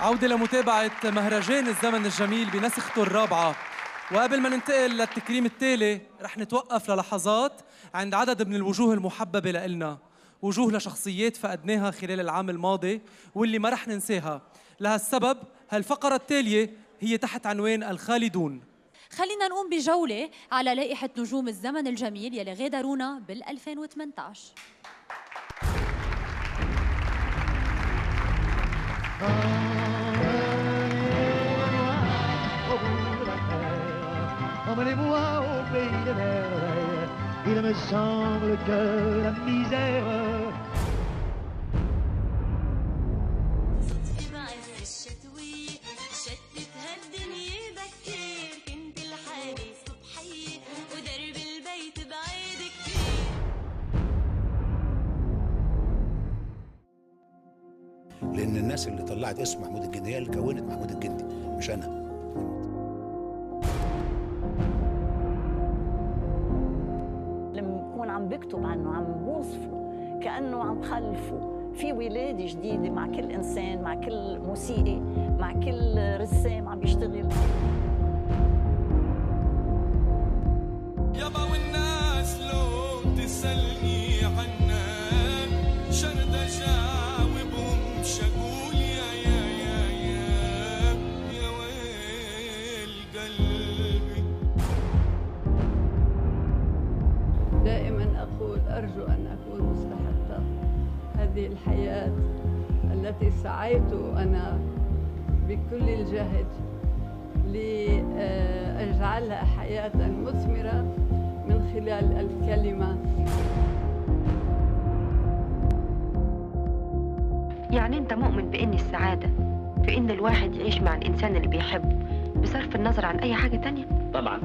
عودة لمتابعة مهرجان الزمن الجميل بنسخته الرابعة. وقبل ما ننتقل للتكريم التالي رح نتوقف للحظات عند عدد من الوجوه المحببة لإلنا، وجوه لشخصيات فقدناها خلال العام الماضي واللي ما رح ننساها. لهالسبب هالفقرة التالية هي تحت عنوان الخالدون. خلينا نقوم بجولة على لائحة نجوم الزمن الجميل يلي غادرونا بال 2018. Emmenez-moi au pays des merveilles, il me semble que la misère لأن الناس اللي طلعت اسم محمود الجندي هي اللي كونت محمود الجندي مش أنا. لما بكون عم بكتب عنه عم بوصفه كأنه عم خلفه في ولادة جديدة مع كل إنسان، مع كل موسيقي، مع كل رسام عم بيشتغل. يابا والناس لو تسألني عنك شردة جاوبهم مش أقول يا ويل قلبي. دائما أقول أرجو أن أكون مستحقة هذه الحياة التي سعيت أنا بكل الجهد لأجعلها حياة مثمرة من خلال الكلمة. يعني أنت مؤمن بأن السعادة في أن الواحد يعيش مع الإنسان اللي بيحبه بصرف النظر عن أي حاجة تانية؟ طبعاً.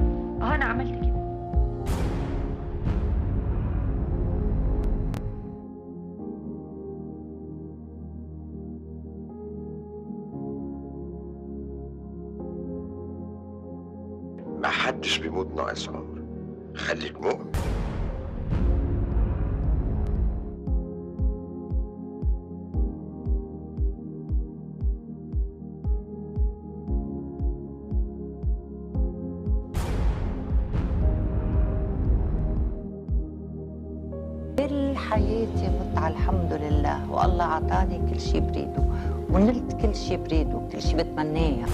أنا عملت كده. ما حدش بيموت ناقص عمر، خليك مؤمن. كل حياتي متعة الحمد لله، والله عطاني كل شيء بريده ونلت كل شيء بريده، كل شيء بتمناه.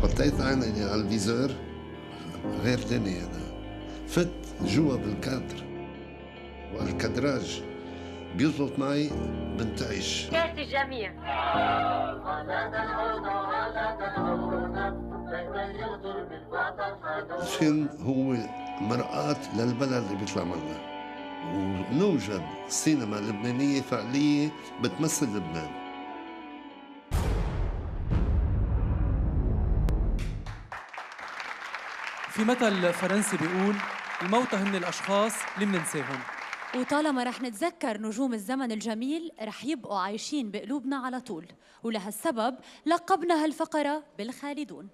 حطيت عيني على الفيزور غير دنيا. أنا فت جوا بالكادر والكادراج بيزبط معي بنتعيش. كاس الجميع. الفيلم هو مرآة للبلد اللي بيطلع منها، ونوجد سينما لبنانية فعلية بتمثل لبنان. في مثل فرنسي بيقول الموتى هن الأشخاص اللي مننساهم. وطالما رح نتذكر نجوم الزمن الجميل رح يبقوا عايشين بقلوبنا على طول، ولهالسبب لقبنا هالفقرة بالخالدون.